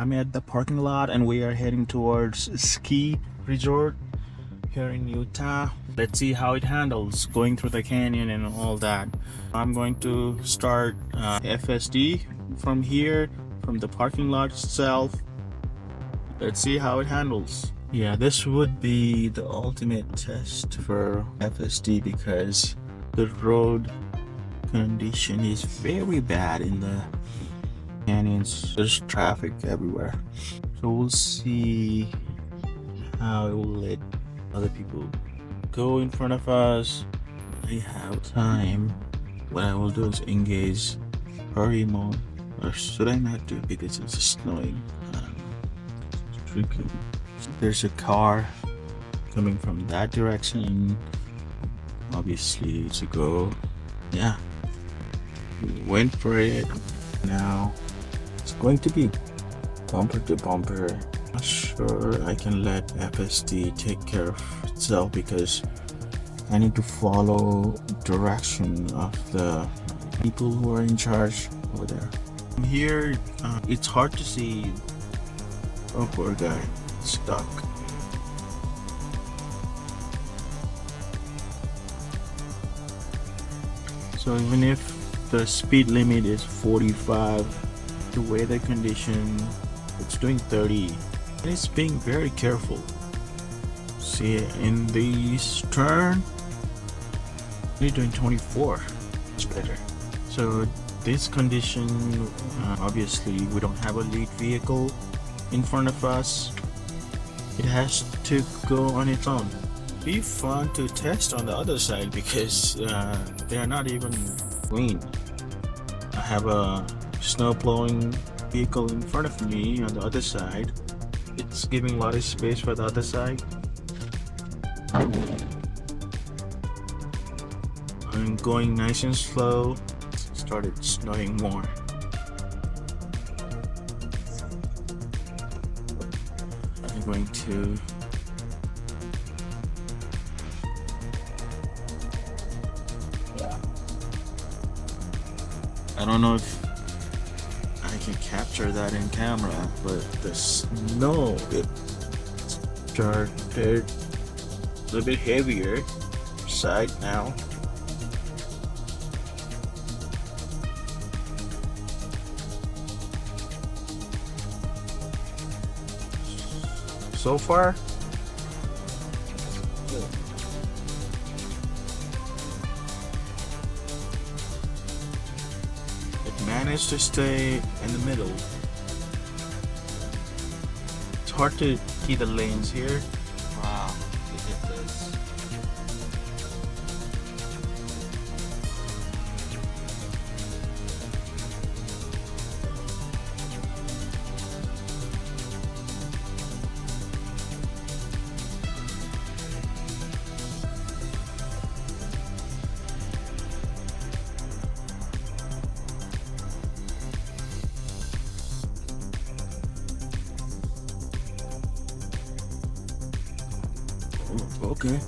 I'm at the parking lot and we are heading towards ski resort here in Utah. Let's see how it handles going through the canyon and all that. I'm going to start FSD from here, from the parking lot itself. Let's see how it handles. Yeah, this would be the ultimate test for FSD because the road condition is very bad in the canyons. There's traffic everywhere. So we'll see how it will let other people go in front of us. I have time. What I will do is engage hurry mode. Or should I not do it because it's snowing? It's tricky. There's a car coming from that direction. Obviously to go. Yeah. Went for it. Now it's going to be bumper to bumper. Not sure I can let FSD take care of itself because I need to follow direction of the people who are in charge over there. Here it's hard to see. Oh, poor guy, stuck. So even if the speed limit is 45, the weather condition it's doing 30 and it's being very careful. See, in this turn you're doing 24. It's better. So this condition, obviously we don't have a lead vehicle in front of us. It has to go on its own. Be fun to test on the other side because they are not even clean. I have a snow plowing vehicle in front of me on the other side. It's giving a lot of space for the other side. I'm going nice and slow. It started snowing more. I'm going to I don't know if I can capture that in camera, but the snow it started a little bit heavier side now. So far, good. It managed to stay in the middle. It's hard to see the lanes here. Wow, look at this. Okay,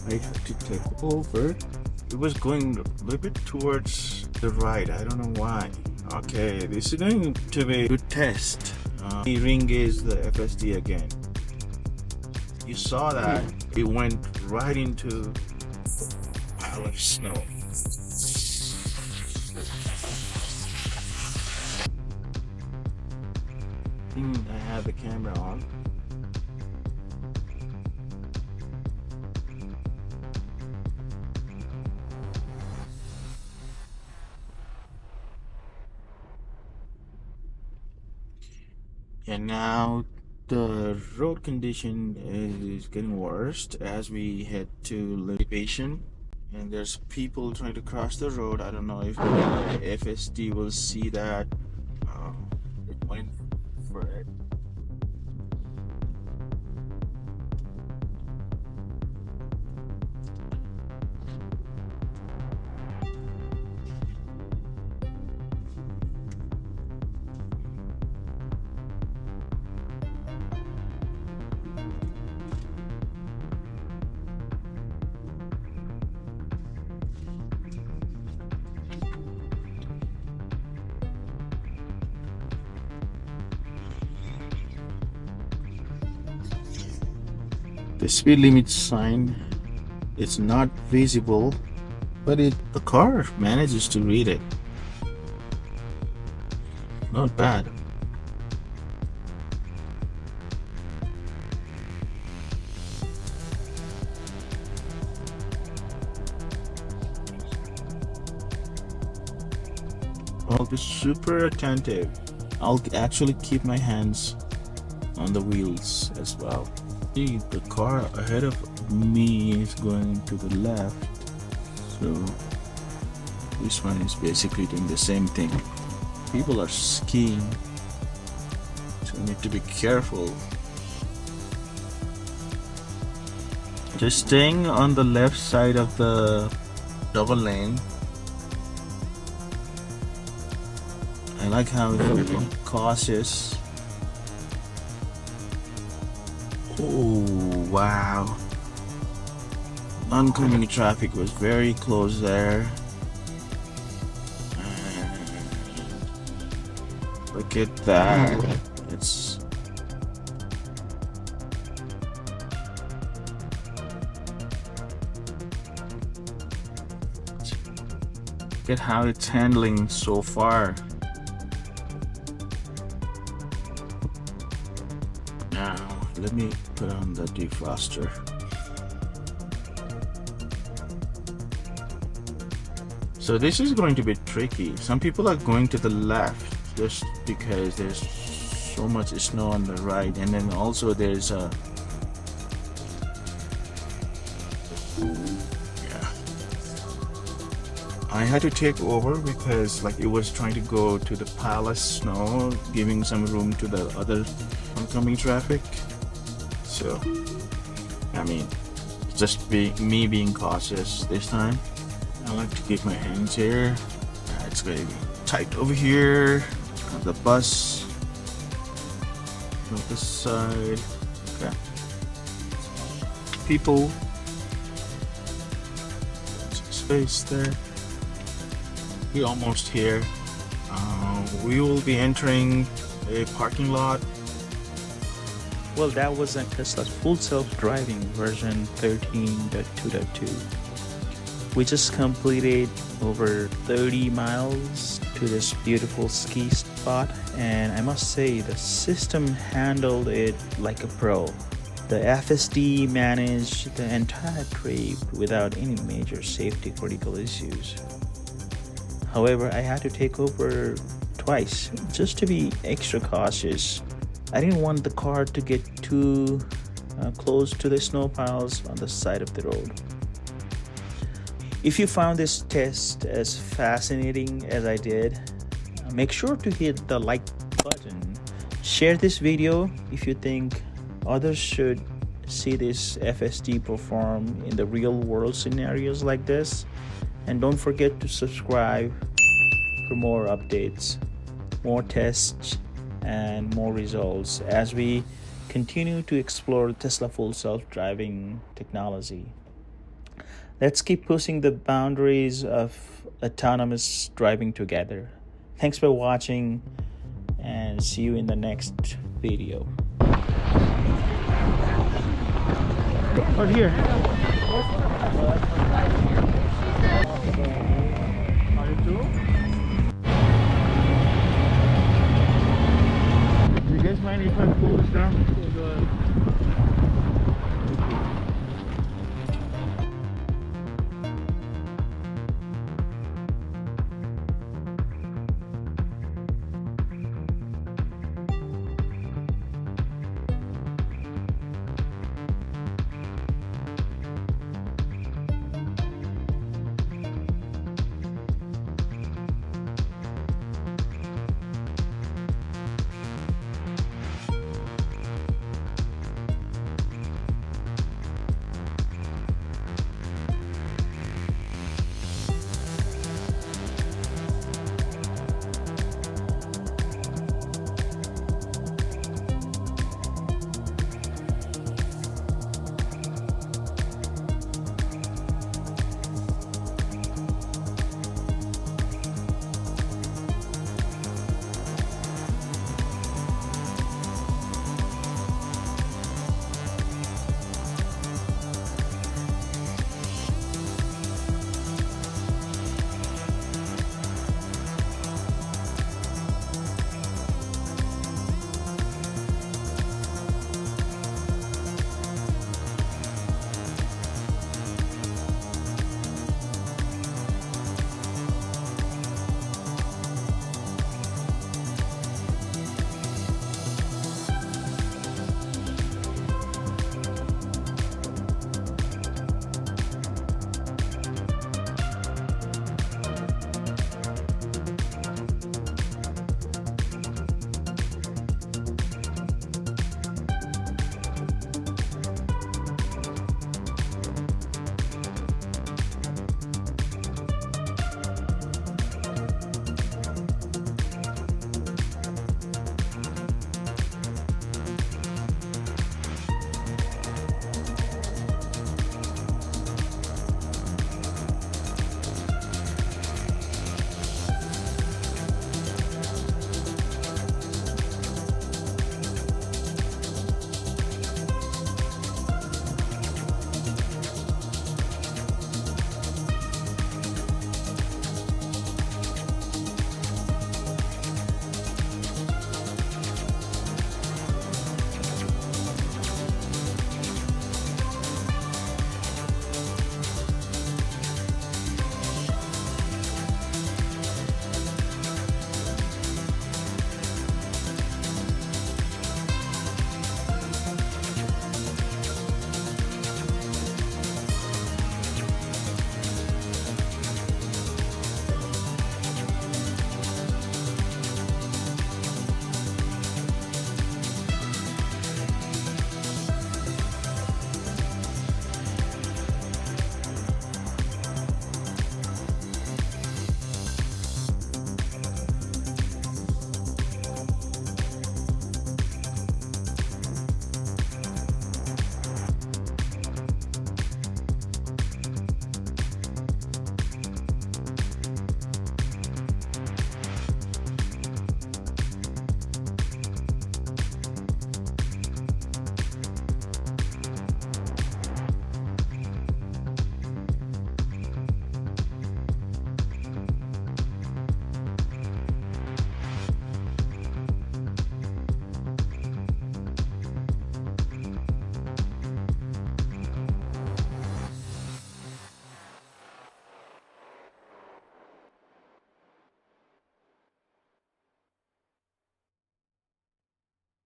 I have to take over. It was going a little bit towards the right. I don't know why. Okay, this is going to be a good test. The ring is the FSD again. You saw that it went right into a pile of snow. I have the camera on. And now the road condition is getting worse as we head to elevation, and there's people trying to cross the road. I don't know if FSD will see that. It went for it. The speed limit sign, it's not visible, but the car manages to read it. Not bad. I'll be super attentive. I'll actually keep my hands on the wheels as well. See, the car ahead of me is going to the left, so this one is basically doing the same thing. People are skiing, so you need to be careful. Just staying on the left side of the double lane. I like how it's cautious. Oh wow, oncoming traffic was very close there. Look at that. It's look at how it's handling so far. Now let me put on the defroster. So this is going to be tricky. Some people are going to the left just because there's so much snow on the right, and then also there's a I had to take over because like it was trying to go to the palace snow, giving some room to the other oncoming traffic. So I mean, just me being cautious this time. I like to keep my hands here. It's going to be tight over here. The bus on this side. Okay. People. Some space there. We're almost here. We will be entering a parking lot. Well, that was a Tesla's full self-driving version 13.2.2. We just completed over 30 miles to this beautiful ski spot, and I must say the system handled it like a pro. The FSD managed the entire trip without any major safety critical issues. However, I had to take over twice just to be extra cautious. I didn't want the car to get too close to the snow piles on the side of the road. If you found this test as fascinating as I did, make sure to hit the like button. Share this video if you think others should see this FSD perform in the real world scenarios like this. And don't forget to subscribe for more updates, more tests, and more results as we continue to explore Tesla full self-driving technology. Let's keep pushing the boundaries of autonomous driving together. Thanks for watching, and see you in the next video. Right here. Are you too? Do you guys mind if I pull this down?